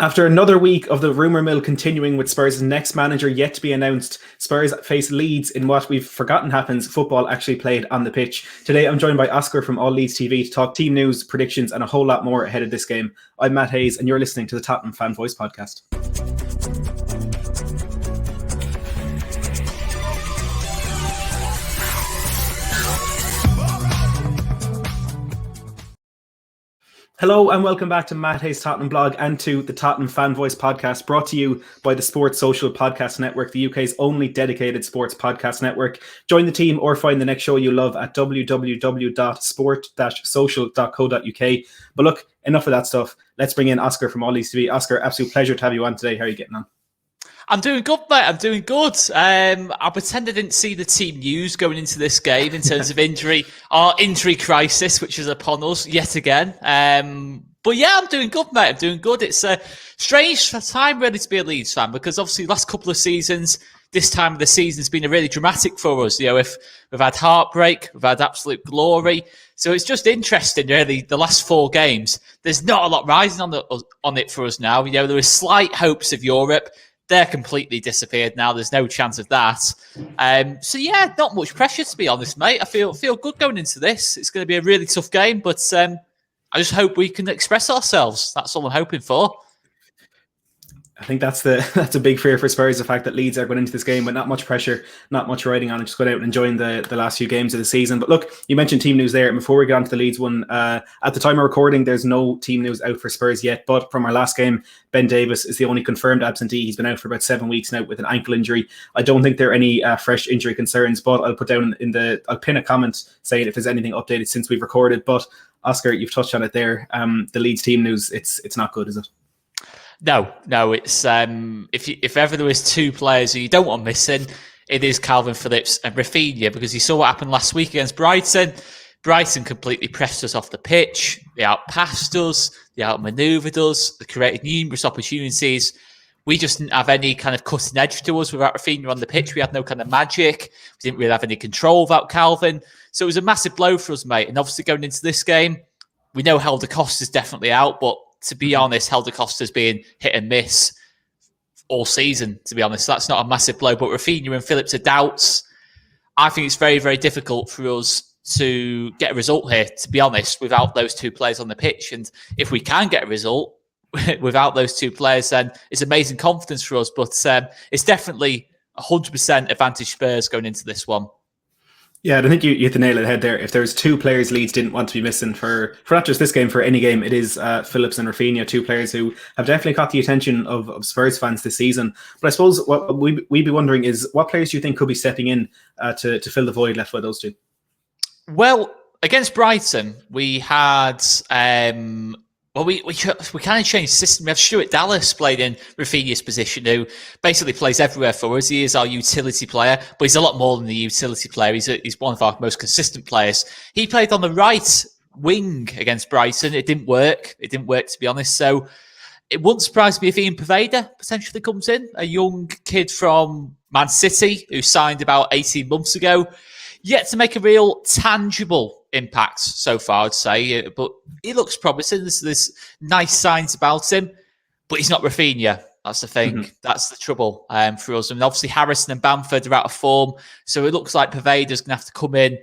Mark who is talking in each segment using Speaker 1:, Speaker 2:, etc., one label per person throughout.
Speaker 1: After another week of the rumour mill continuing with Spurs' next manager yet to be announced, Spurs face Leeds in what we've forgotten happens football actually played on the pitch. Today I'm joined by Oscar from All Leeds TV to talk team news, predictions and a whole lot more ahead of this game. I'm Matt Hayes and you're listening to the Tottenham Fan Voice podcast. Hello and welcome back to Matt Hayes' Tottenham Blog and to the Tottenham Fan Voice podcast, brought to you by the Sports Social Podcast Network, the UK's only dedicated sports podcast network. Join the team or find the next show you love at www.sport-social.co.uk. But look, enough of that stuff. Let's bring in Oscar from All Leeds TV. Oscar, absolute pleasure to have you on today. How are you getting on?
Speaker 2: I'm doing good, mate. I'm doing good. I pretend I didn't see the team news going into this game in terms of injury, our injury crisis, which is upon us yet again. But yeah, I'm doing good, mate. I'm doing good. It's a strange time really to be a Leeds fan because obviously the last couple of seasons, this time of the season has been really dramatic for us. You know, if we've had heartbreak, we've had absolute glory. So it's just interesting, really, the last four games. There's not a lot rising on it for us now. You know, there were slight hopes of Europe. They're completely disappeared now. There's no chance of that. So yeah, not much pressure to be honest, mate. I feel good going into this. It's going to be a really tough game, but I just hope we can express ourselves. That's all I'm hoping for.
Speaker 1: I think that's a big fear for Spurs, the fact that Leeds are going into this game with not much pressure, not much riding on it, just going out and enjoying the last few games of the season. But look, you mentioned team news there. And before we get on to the Leeds one, at the time of recording, there's no team news out for Spurs yet. But from our last game, Ben Davies is the only confirmed absentee. He's been out for about 7 weeks now with an ankle injury. I don't think there are any fresh injury concerns, but I'll put down I'll pin a comment saying if there's anything updated since we've recorded. But Oscar, you've touched on it there. The Leeds team news, it's not good, is it?
Speaker 2: No, it's if ever there was two players who you don't want missing, it is Calvin Phillips and Rafinha, because you saw what happened last week against Brighton. Brighton completely pressed us off the pitch. They outpassed us. They outmaneuvered us. They created numerous opportunities. We just didn't have any kind of cutting edge to us without Rafinha on the pitch. We had no kind of magic. We didn't really have any control without Calvin. So it was a massive blow for us, mate. And obviously going into this game, we know Helder Costa's definitely out, but to be honest, Helder Costa's been hit and miss all season, to be honest. That's not a massive blow. But Rafinha and Phillips are doubts. I think it's very, very difficult for us to get a result here, to be honest, without those two players on the pitch. And if we can get a result without those two players, then it's amazing confidence for us. But it's definitely 100% advantage Spurs going into this one.
Speaker 1: Yeah, I think you hit the nail on the head there. If there's two players Leeds didn't want to be missing for not just this game, for any game, it is Phillips and Rafinha, two players who have definitely caught the attention of Spurs fans this season. But I suppose what we'd be wondering is, what players do you think could be stepping in to fill the void left by those two? Well,
Speaker 2: against Brighton, we had... we kind of changed the system. We have Stuart Dallas played in Rafinha's position, who basically plays everywhere for us. He is our utility player, but he's a lot more than the utility player. He's one of our most consistent players. He played on the right wing against Brighton. It didn't work. To be honest. So it wouldn't surprise me if Ian Poveda potentially comes in, a young kid from Man City who signed about 18 months ago. Yet to make a real tangible impact so far, I'd say. But he looks promising. There's nice signs about him. But he's not Rafinha. That's the thing. Mm-hmm. That's the trouble for us. And obviously Harrison and Bamford are out of form. So it looks like Poveda's going to have to come in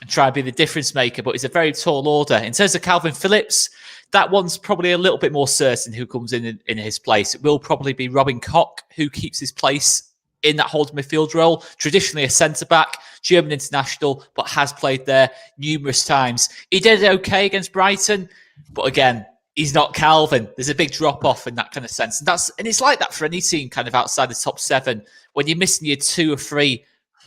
Speaker 2: and try and be the difference maker. But it's a very tall order. In terms of Calvin Phillips, that one's probably a little bit more certain who comes in his place. It will probably be Robin Koch who keeps his place in that holding midfield role. Traditionally a centre-back, German international, but has played there numerous times. He did okay against Brighton, but again, he's not Calvin. There's a big drop-off in that kind of sense. And it's like that for any team kind of outside the top seven. When you're missing your two or three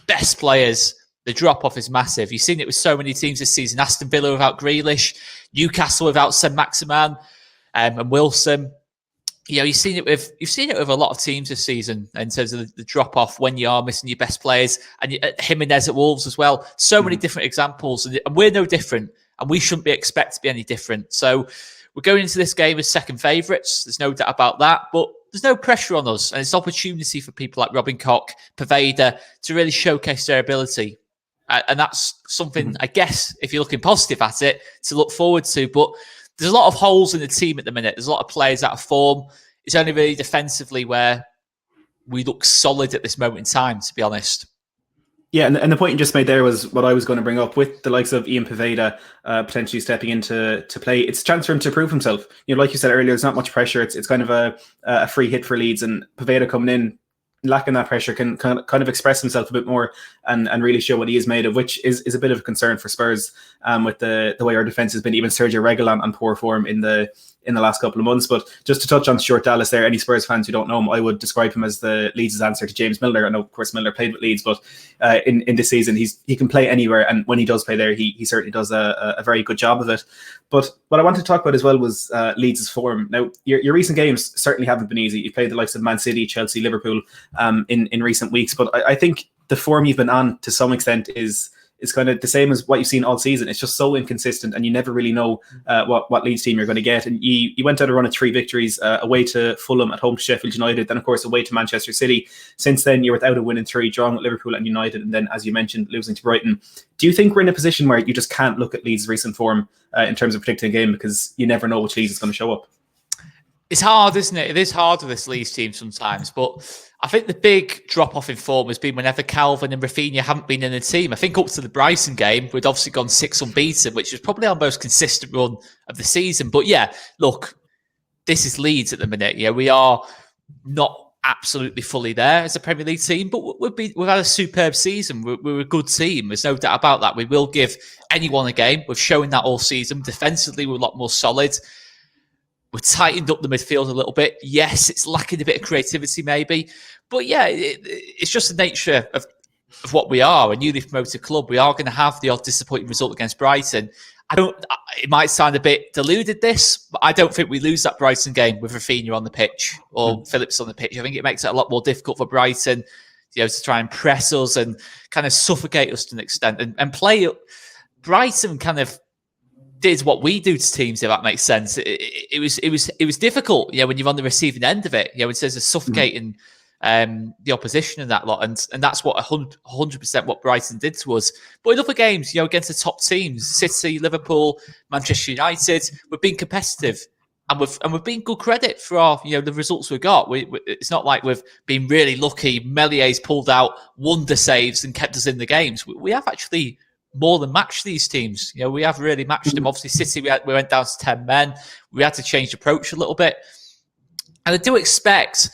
Speaker 2: best players, the drop-off is massive. You've seen it with so many teams this season. Aston Villa without Grealish, Newcastle without Saint-Maximin and Wilson. You know, you've seen it with a lot of teams this season in terms of the drop off when you are missing your best players, and Jimenez at Wolves as well. So many different examples, and we're no different, and we shouldn't be expected to be any different. So we're going into this game as second favourites. There's no doubt about that, but there's no pressure on us, and it's an opportunity for people like Robin Koch, Poveda to really showcase their ability. And that's something, I guess, if you're looking positive at it, to look forward to. But there's a lot of holes in the team at the minute. There's a lot of players out of form. it's only really defensively where we look solid at this moment in time, to be honest.
Speaker 1: Yeah, and the point you just made there was what I was going to bring up with the likes of Ian Poveda potentially stepping into play. It's a chance for him to prove himself. Like you said earlier, there's not much pressure. It's kind of a free hit for Leeds, and Poveda coming in, lacking that pressure, can kind of express himself a bit more and really show what he is made of, which is a bit of a concern for Spurs with the way our defence has been. Even Sergio Reguilon on poor form in the last couple of months. But just to touch on Stuart Dallas there, any Spurs fans who don't know him, I would describe him as the Leeds' answer to James Milner. I know, of course, Milner played with Leeds, but in this season, he can play anywhere, and when he does play there, he certainly does a very good job of it. But what I wanted to talk about as well was Leeds' form. Now, your recent games certainly haven't been easy. You played the likes of Man City, Chelsea, Liverpool in recent weeks, but I think the form you've been on to some extent is kind of the same as what you've seen all season. It's just so inconsistent, and you never really know what Leeds team you're going to get. And you went out a run of 3 victories, away to Fulham, at home to Sheffield United, then of course away to Manchester City. Since then, you're without a win in 3, drawing with Liverpool and United, and then, as you mentioned, losing to Brighton. Do you think we're in a position where you just can't look at Leeds' recent form in terms of predicting a game, because you never know which Leeds is going to show up?
Speaker 2: It's hard, isn't it? It is hard with this Leeds team sometimes, but I think the big drop-off in form has been whenever Calvin and Rafinha haven't been in the team. I think up to the Brighton game, we'd obviously gone 6 unbeaten, which is probably our most consistent run of the season. But yeah, look, this is Leeds at the minute. Yeah, we are not absolutely fully there as a Premier League team, but we've had a superb season. We're a good team. There's no doubt about that. We will give anyone a game. We've shown that all season. Defensively, we're a lot more solid. We've tightened up the midfield a little bit. Yes, it's lacking a bit of creativity maybe. But yeah, it's just the nature of what we are, a newly promoted club. We are going to have the odd disappointing result against Brighton. It might sound a bit deluded, this, but I don't think we lose that Brighton game with Rafinha on the pitch or Phillips on the pitch. I think it makes it a lot more difficult for Brighton, to try and press us and kind of suffocate us to an extent and play. Brighton kind of did what we do to teams, if that makes sense. It was difficult, when you're on the receiving end of it, in terms of suffocating the opposition and that lot, and that's what 100% what Brighton did to us. But in other games, against the top teams, City, Liverpool, Manchester United, we've been competitive, and we've been good credit for our the results we got. It's not like we've been really lucky. Melié's pulled out wonder saves and kept us in the games. We have actually more than matched these teams. We have really matched them. Obviously, City, we went down to 10 men. We had to change approach a little bit. And I do expect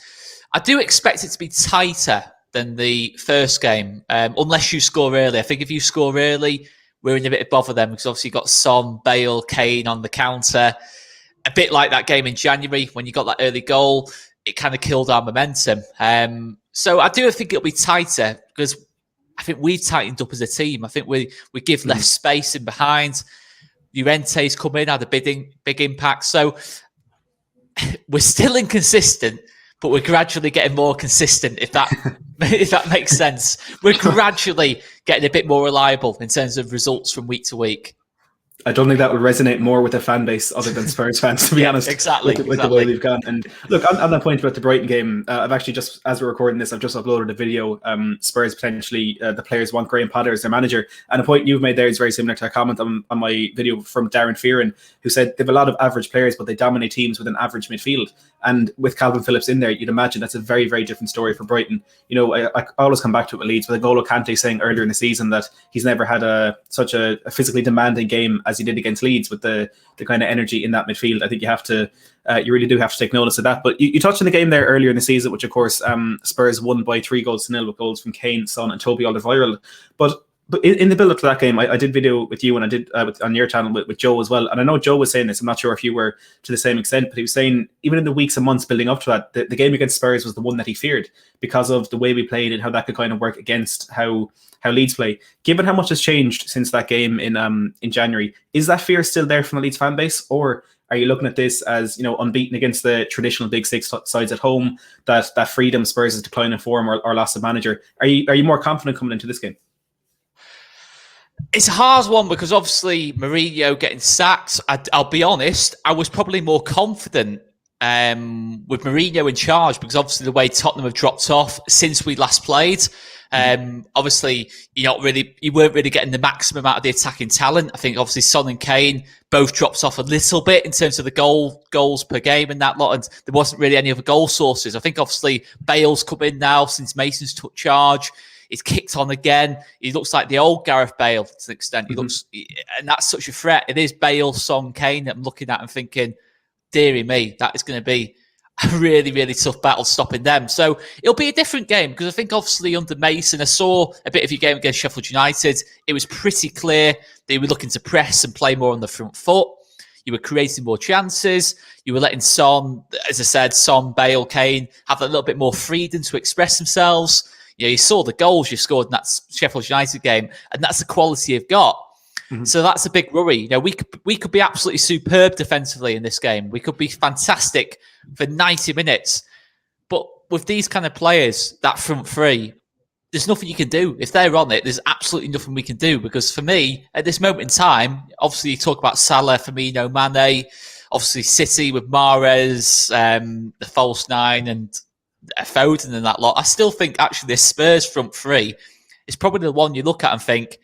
Speaker 2: it to be tighter than the first game, unless you score early. I think if you score early, we're in a bit of bother then, because obviously you've got Son, Bale, Kane on the counter. A bit like that game in January when you got that early goal, it kind of killed our momentum. So I do think it'll be tighter, because I think we've tightened up as a team. I think we give less space in behind. Llorente's come in, had a big impact. So we're still inconsistent, but we're gradually getting more consistent, if that makes sense. We're gradually getting a bit more reliable in terms of results from week to week.
Speaker 1: I don't think that will resonate more with a fan base other than Spurs fans, to be honest.
Speaker 2: Exactly.
Speaker 1: With the way they've gone. And look, on that point about the Brighton game, I've actually just, as we're recording this, I've just uploaded a video. Spurs potentially, the players want Graham Potter as their manager. And a point you've made there is very similar to a comment on my video from Darren Fearon, who said they have a lot of average players, but they dominate teams with an average midfield. And with Calvin Phillips in there, you'd imagine that's a very, very different story for Brighton. I always come back to it with Leeds, with N'Golo Kante saying earlier in the season that he's never had such a physically demanding game as he did against Leeds, with the kind of energy in that midfield. I think you really do have to take notice of that. But you touched on the game there earlier in the season, which of course Spurs won by 3-0 with goals from Kane, Son and Toby Alderweireld. But in the build-up to that game, I did video with you, and I did on your channel with Joe as well. And I know Joe was saying this, I'm not sure if you were to the same extent, but he was saying even in the weeks and months building up to that, the game against Spurs was the one that he feared because of the way we played and how that could kind of work against how Leeds play. Given how much has changed since that game in January, is that fear still there from the Leeds fan base, or are you looking at this as unbeaten against the traditional big six sides at home, that freedom Spurs' decline in form or loss of manager? Are you more confident coming into this game?
Speaker 2: It's a hard one, because obviously Marrio getting sacked, I'll be honest, I was probably more confident with Mourinho in charge, because obviously the way Tottenham have dropped off since we last played, obviously you weren't really getting the maximum out of the attacking talent. I think obviously Son and Kane both dropped off a little bit in terms of the goals per game and that lot, and there wasn't really any other goal sources. I think obviously Bale's come in now since Mason's took charge. He's kicked on again. He looks like the old Gareth Bale to an extent. He looks, and that's such a threat. It is Bale, Son, Kane that I'm looking at and thinking, dearie me, that is going to be a really, really tough battle stopping them. So it'll be a different game, because I think obviously under Mason, I saw a bit of your game against Sheffield United. It was pretty clear they were looking to press and play more on the front foot. You were creating more chances. You were letting Son, as I said, Son, Bale, Kane have a little bit more freedom to express themselves. You saw the goals you scored in that Sheffield United game, and that's the quality you've got. So that's a big worry. We could be absolutely superb defensively in this game. We could be fantastic for 90 minutes. But with these kind of players, that front three, there's nothing you can do. If they're on it, there's absolutely nothing we can do. Because for me, at this moment in time, obviously you talk about Salah, Firmino, Mane, obviously City with Mahrez, the false nine, and Foden and that lot. I still think actually this Spurs front three is probably the one you look at and think,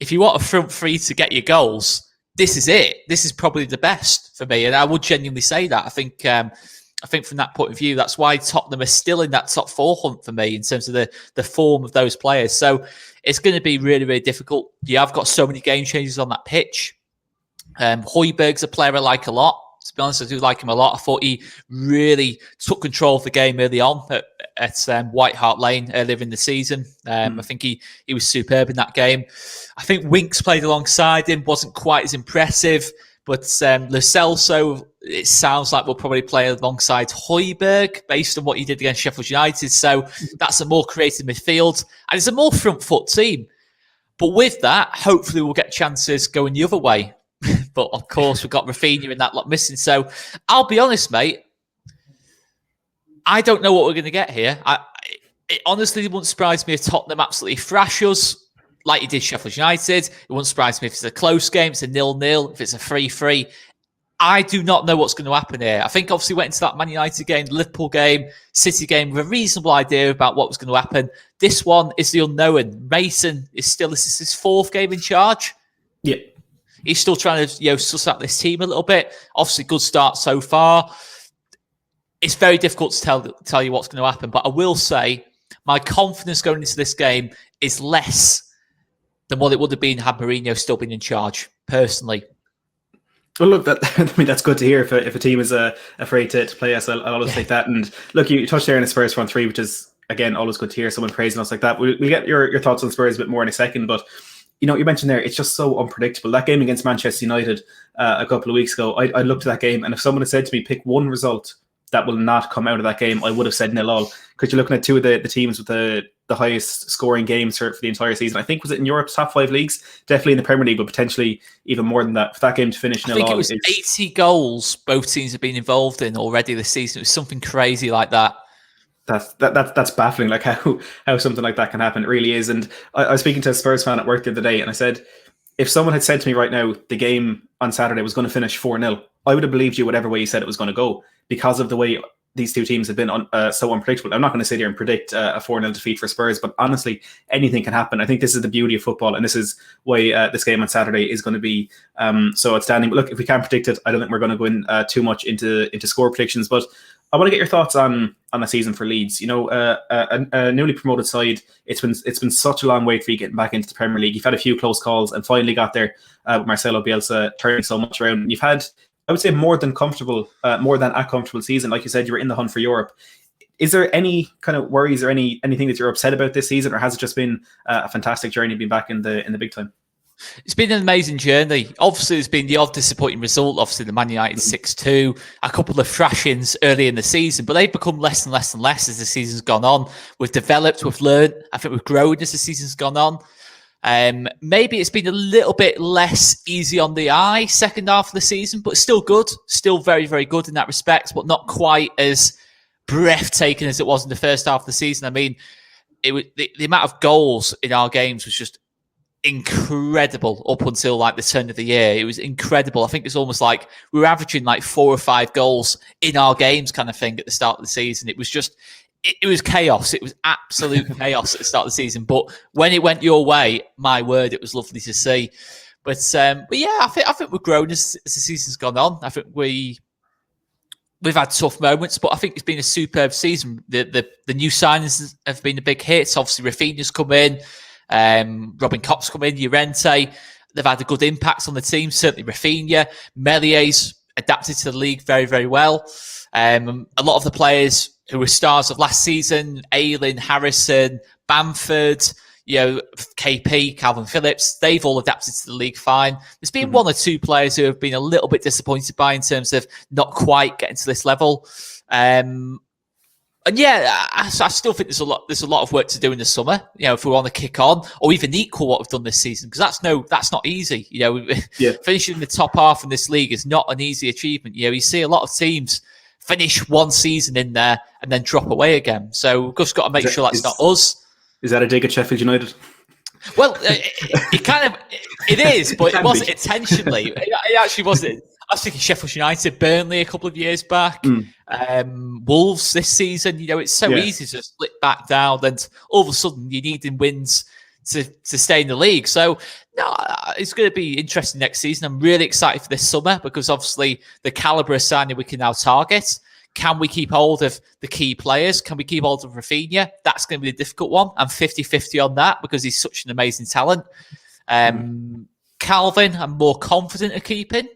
Speaker 2: if you want a front three to get your goals, this is it. This is probably the best for me, and I would genuinely say that. I think from that point of view, that's why Tottenham are still in that top four hunt for me in terms of the form of those players. So it's going to be really, really difficult. You have got so many game changers on that pitch. Højbjerg's a player I like a lot. To be honest, I do like him a lot. I thought he really took control of the game early on at White Hart Lane earlier in the season. I think he was superb in that game. I think Winks played alongside him, wasn't quite as impressive, but Lo Celso, it sounds like we'll probably play alongside Højbjerg based on what he did against Sheffield United. So that's a more creative midfield, and it's a more front foot team. But with that, hopefully we'll get chances going the other way. But of course, we've got Rafinha and that lot missing. So I'll be honest, mate, I don't know what we're going to get here. It honestly wouldn't surprise me if Tottenham absolutely thrash us like he did Sheffield United. It wouldn't surprise me if it's a close game, it's a 0-0, if it's a 3-3. I do not know what's going to happen here. I think obviously went into that Man United game, the Liverpool game, City game with a reasonable idea about what was going to happen. This one is the unknown. Mason is his fourth game in charge.
Speaker 1: Yeah.
Speaker 2: He's still trying to suss out this team a little bit. Obviously, good start so far. It's very difficult to tell you what's going to happen, but I will say my confidence going into this game is less than what it would have been had Mourinho still been in charge, personally.
Speaker 1: Well, look, that's good to hear. If a team is afraid to play us, I'll always take that. And look, you touched there on the Spurs front three, which is, again, always good to hear someone praising us like that. We'll get your thoughts on Spurs a bit more in a second, but you mentioned there, it's just so unpredictable. That game against Manchester United a couple of weeks ago, I looked at that game, and if someone had said to me, pick one result that will not come out of that game, I would have said 0-0. Because you're looking at two of the teams with the highest scoring games for the entire season. I think, was it in Europe's top 5 leagues? Definitely in the Premier League, but potentially even more than that. For that game to finish 0-0.
Speaker 2: I think it was 80 goals both teams have been involved in already this season. It was something crazy like that.
Speaker 1: That's baffling, like how something like that can happen. It really is. And I was speaking to a Spurs fan at work the other day, and I said, if someone had said to me right now the game on Saturday was going to finish 4-0, I would have believed you whatever way you said it was going to go, because of the way these two teams have been so unpredictable. I'm not going to sit here and predict a 4-0 defeat for Spurs, but honestly, anything can happen. I think this is the beauty of football, and this is why this game on Saturday is going to be so outstanding. But look, if we can't predict it, I don't think we're going to go in too much into score predictions, but I want to get your thoughts on the season for Leeds. A newly promoted side. It's been such a long wait for you getting back into the Premier League. You've had a few close calls and finally got there with Marcelo Bielsa turning so much around. You've had, I would say, more than a comfortable season. Like you said, you were in the hunt for Europe. Is there any kind of worries or anything that you're upset about this season, or has it just been a fantastic journey being back in the big time?
Speaker 2: It's been an amazing journey. Obviously, there's been the odd disappointing result. Obviously, the Man United 6-2, a couple of thrashings early in the season, but they've become less and less and less as the season's gone on. We've developed, we've learned. I think we've grown as the season's gone on. Maybe it's been a little bit less easy on the eye second half of the season, but still good. Still very, very good in that respect, but not quite as breathtaking as it was in the first half of the season. I mean, the amount of goals in our games was just incredible up until like the turn of the year. It was incredible. I think it's almost like we were averaging like 4 or 5 goals in our games kind of thing at the start of the season. It was just, it was chaos. It was absolute chaos at the start of the season. But when it went your way, my word, it was lovely to see. But yeah, I think we've grown as the season's gone on. I think we've had tough moments, but I think it's been a superb season. The new signings have been a big hit. Obviously, Rafinha's come in, Robin Kopp's come in, Llorente. They've had a good impact on the team. Certainly, Rafinha, Melier's adapted to the league very, very well. A lot of the players who were stars of last season, Ayling, Harrison, Bamford, KP, Calvin Phillips, they've all adapted to the league fine. There's been 1 or 2 players who have been a little bit disappointed by in terms of not quite getting to this level. And yeah, I still think there's a lot of work to do in the summer. If we want to kick on or even equal what we've done this season, because that's not easy. Finishing in the top half in this league is not an easy achievement. You see a lot of teams finish one season in there and then drop away again. So we've just got to make sure that's not us.
Speaker 1: Is that a dig at Sheffield United?
Speaker 2: Well, it is, but it wasn't intentionally. It actually wasn't. I was thinking Sheffield United, Burnley a couple of years back, Wolves this season. It's so easy to slip back down, and all of a sudden you need wins to stay in the league. So, no, it's going to be interesting next season. I'm really excited for this summer because obviously the calibre of signing we can now target. Can we keep hold of the key players? Can we keep hold of Rafinha? That's going to be the difficult one. I'm 50-50 on that because he's such an amazing talent. Calvin, I'm more confident of keeping.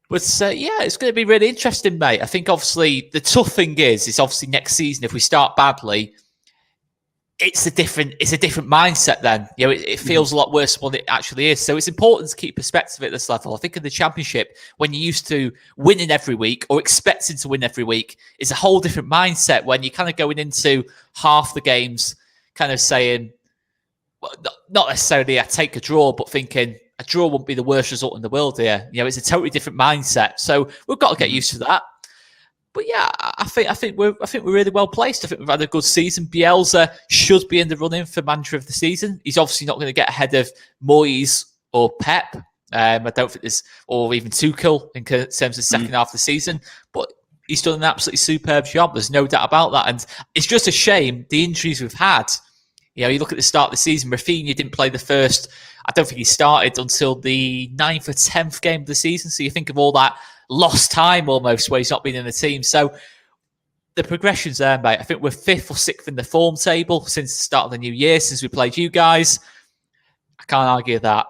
Speaker 2: But yeah, it's going to be really interesting, mate. I think obviously the tough thing is obviously next season, if we start badly, it's a different mindset then. It feels a lot worse than what it actually is. So it's important to keep perspective at this level. I think in the Championship, when you're used to winning every week or expecting to win every week, it's a whole different mindset when you're kind of going into half the games kind of saying, well, not necessarily I take a draw, but thinking a draw wouldn't be the worst result in the world here. It's a totally different mindset. So we've got to get used to that. But yeah, I think we're really well placed. I think we've had a good season. Bielsa should be in the running for manager of the season. He's obviously not going to get ahead of Moyes or Pep. I don't think there's, or even Tuchel in terms of the second half of the season. But he's done an absolutely superb job. There's no doubt about that. And it's just a shame the injuries we've had. You look at the start of the season. Rafinha didn't play the first. I don't think he started until the 9th or 10th game of the season. So you think of all that lost time almost where he's not been in the team. So the progression's there, mate. I think we're 5th or 6th in the form table since the start of the new year, since we played you guys. I can't argue that.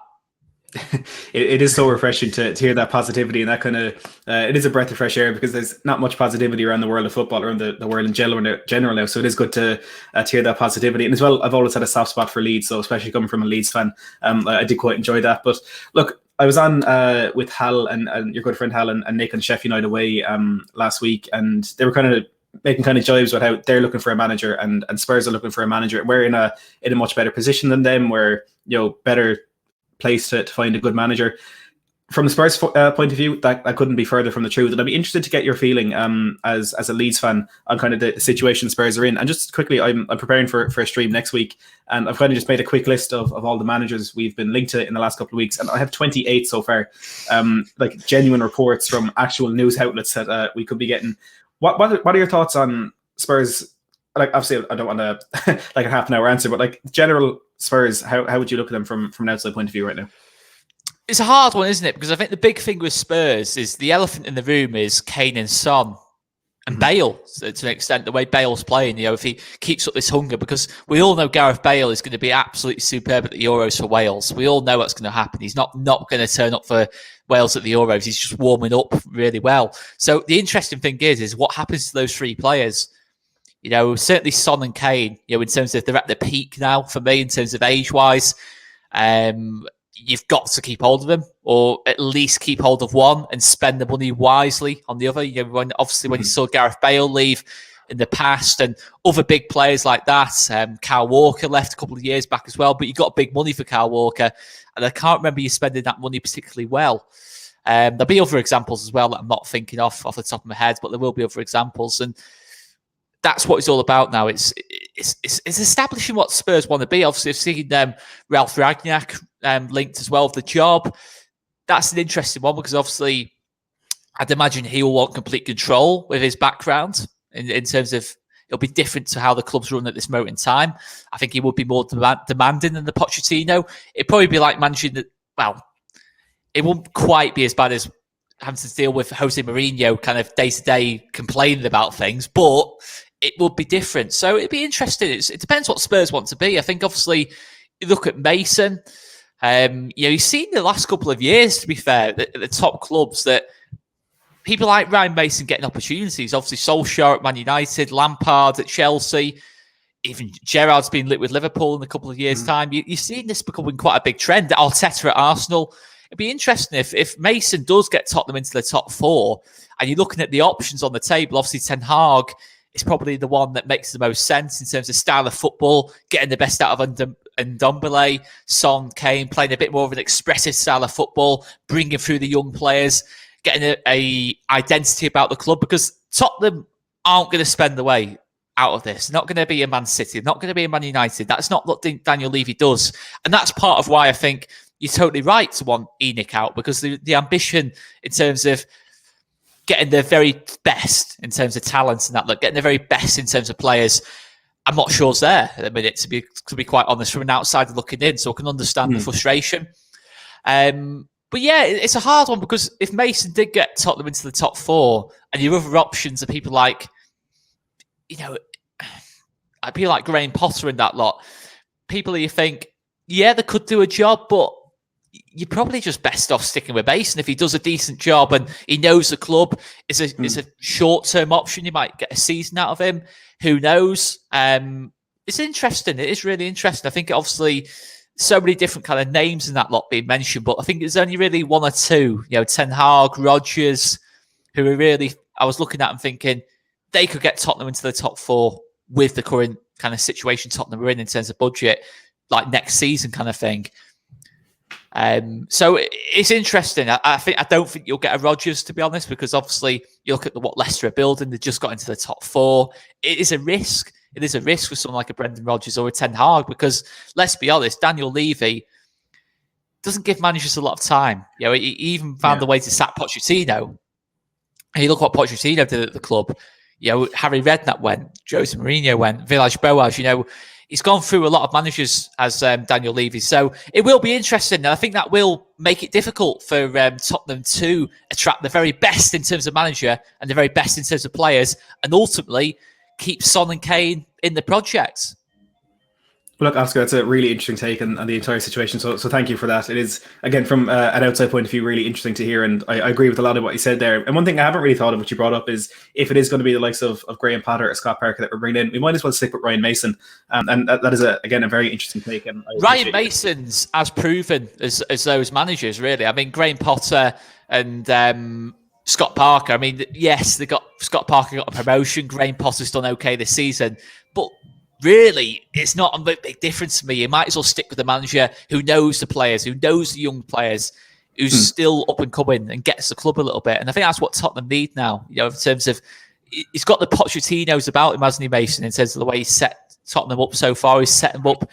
Speaker 1: It is so refreshing to hear that positivity, and that kind of it is a breath of fresh air because there's not much positivity around the world of football, around the world in general now. So it is good to hear that positivity. And as well, I've always had a soft spot for Leeds, so especially coming from a Leeds fan, I did quite enjoy that. But look, I was on with Hal and your good friend Hal and Nick on Sheffield United away last week, and they were kind of making kind of jives with how they're looking for a manager and Spurs are looking for a manager. We're in a much better position than them. We're better placed to find a good manager. From the Spurs point of view, that couldn't be further from the truth. And I'd be interested to get your feeling as a Leeds fan on kind of the situation Spurs are in. And just quickly, I'm preparing for a stream next week, and I've kind of just made a quick list of all the managers we've been linked to in the last couple of weeks, and I have 28 so far. Like genuine reports from actual news outlets that we could be getting. What are your thoughts on Spurs? Like, obviously, I don't want to like a half an hour answer, but like general Spurs, how would you look at them from an outside point of view right now?
Speaker 2: It's a hard one, isn't it? Because I think the big thing with Spurs is the elephant in the room is Kane and Son and Bale, to an extent, the way Bale's playing, if he keeps up this hunger, because we all know Gareth Bale is going to be absolutely superb at the Euros for Wales. We all know what's going to happen. He's not going to turn up for Wales at the Euros. He's just warming up really well. So the interesting thing is what happens to those three players? Certainly Son and Kane, in terms of they're at the peak now for me, in terms of age-wise. You've got to keep hold of them, or at least keep hold of one and spend the money wisely on the other. When you saw Gareth Bale leave in the past and other big players like that, Kyle Walker left a couple of years back as well, but you got big money for Kyle Walker, and I can't remember you spending that money particularly well. There'll be other examples as well that I'm not thinking off the top of my head, but there will be other examples, and that's what it's all about now. It's it's establishing what Spurs want to be. Obviously, I've seen Ralph Ragnick linked as well with the job. That's an interesting one because obviously I'd imagine he will want complete control with his background in terms of it'll be different to how the club's run at this moment in time. I think he would be more demanding than the Pochettino. It'd probably be like managing it won't quite be as bad as having to deal with Jose Mourinho kind of day-to-day complaining about things, but it would be different. So it'd be interesting. It depends what Spurs want to be. I think obviously you look at Mason, you've seen the last couple of years, to be fair, the top clubs that people like Ryan Mason getting opportunities. Obviously Solskjaer at Man United, Lampard at Chelsea, even Gerrard's been lit with Liverpool in a couple of years' time. You've seen this becoming quite a big trend. Arteta at Arsenal. It'd be interesting if Mason does get Tottenham into the top 4 and you're looking at the options on the table. Obviously, Ten Hag is probably the one that makes the most sense in terms of style of football, getting the best out of Ndombele, Son, Kane, playing a bit more of an expressive style of football, bringing through the young players, getting a identity about the club, because Tottenham aren't going to spend the way out of this. Not going to be a Man City, not going to be a Man United. That's not what Daniel Levy does. And that's part of why I think you're totally right to want ENIC out, because the ambition in terms of getting the very best in terms of talent and that, look, getting the very best in terms of players, I'm not sure is there at the minute, to be quite honest, from an outsider looking in. So I can understand the frustration. But yeah, it's a hard one, because if Mason did get Tottenham into the top 4 and your other options are people like, I'd be like Graham Potter and that lot, people who you think, yeah, they could do a job, but you're probably just best off sticking with Mason. If he does a decent job and he knows the club is a short-term option, you might get a season out of him. Who knows? It's interesting. It is really interesting. I think obviously so many different kind of names in that lot being mentioned, but I think there's only really one or two, Ten Hag, Rodgers, who are really, I was looking at them thinking they could get Tottenham into the top 4 with the current kind of situation Tottenham are in terms of budget, like next season kind of thing. So it's interesting. I don't think you'll get a Rodgers, to be honest, because obviously you look at what Leicester are building. They just got into the top 4. It is a risk. It is a risk for someone like a Brendan Rodgers or a Ten Hag, because let's be honest, Daniel Levy doesn't give managers a lot of time. He even found a way to sack Pochettino. And you look what Pochettino did at the club. Harry Redknapp went, Jose Mourinho went, Villas-Boas. He's gone through a lot of managers as Daniel Levy. So it will be interesting. And I think that will make it difficult for Tottenham to attract the very best in terms of manager and the very best in terms of players, and ultimately keep Son and Kane in the project.
Speaker 1: Well, look, Oscar, that's a really interesting take on the entire situation. So thank you for that. It is, again, from an outside point of view, really interesting to hear. And I agree with a lot of what you said there. And one thing I haven't really thought of, what you brought up, is if it is going to be the likes of Graham Potter or Scott Parker that we're bringing in, we might as well stick with Ryan Mason. And that is, again, a very interesting take. And
Speaker 2: Ryan Mason's as proven as those managers, really. I mean, Graham Potter and Scott Parker. I mean, yes, Scott Parker got a promotion. Graham Potter's done okay this season. But really, it's not a big difference to me. You might as well stick with the manager who knows the players, who knows the young players, who's still up and coming and gets the club a little bit. And I think that's what Tottenham need now, in terms of, he's got the Pochettinos about him, hasn't he, Mason, in terms of the way he's set Tottenham up so far. He's set them up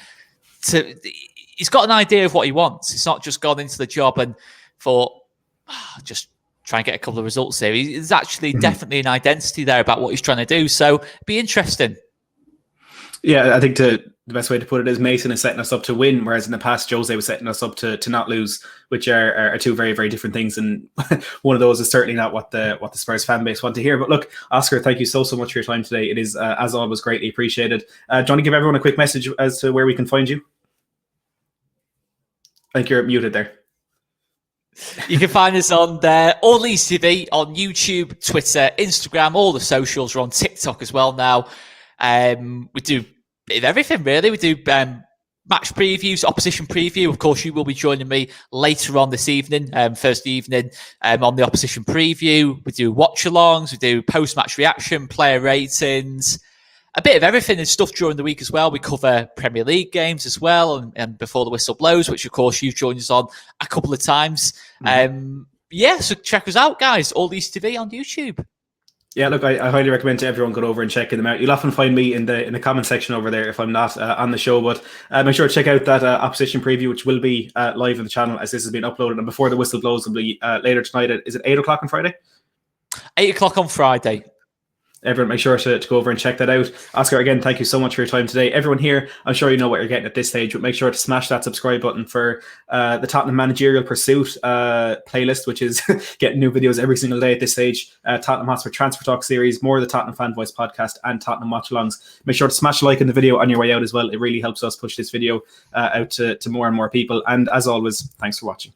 Speaker 2: he's got an idea of what he wants. He's not just gone into the job and thought, just try and get a couple of results here. There's actually definitely an identity there about what he's trying to do. So it'd be interesting.
Speaker 1: Yeah, I think the best way to put it is Mason is setting us up to win, whereas in the past, Jose was setting us up to not lose, which are two very, very different things. And one of those is certainly not what the Spurs fan base want to hear. But look, Oscar, thank you so much for your time today. It is, as always, greatly appreciated. Do you want to give everyone a quick message as to where we can find you? I think you're muted there.
Speaker 2: You can find us on there, All Leeds TV, on YouTube, Twitter, Instagram, all the socials. We're on TikTok as well now. We do a bit of everything, really. We do match previews, opposition preview. Of course, you will be joining me later on this evening, Thursday evening, on the opposition preview. We do watch-alongs, we do post-match reaction, player ratings, a bit of everything and stuff during the week as well. We cover Premier League games as well, and before the whistle blows, which, of course, you've joined us on a couple of times. So check us out, guys. All Leeds TV on YouTube.
Speaker 1: Yeah, look, I highly recommend to everyone go over and check them out. You'll often find me in the comment section over there if I'm not on the show, but make sure to check out that opposition preview, which will be live on the channel as this has been uploaded. And before the whistle blows, will be later tonight. Is it 8 o'clock on Friday?
Speaker 2: 8 o'clock on Friday.
Speaker 1: Everyone, make sure to go over and check that out. Oscar, again, thank you so much for your time today. Everyone here, I'm sure you know what you're getting at this stage, but make sure to smash that subscribe button for the Tottenham Managerial Pursuit playlist, which is getting new videos every single day at this stage. Tottenham Hotspur Transfer Talk series, more of the Tottenham Fan Voice podcast, and Tottenham Watch-alongs. Make sure to smash a like in the video on your way out as well. It really helps us push this video out to more and more people. And as always, thanks for watching.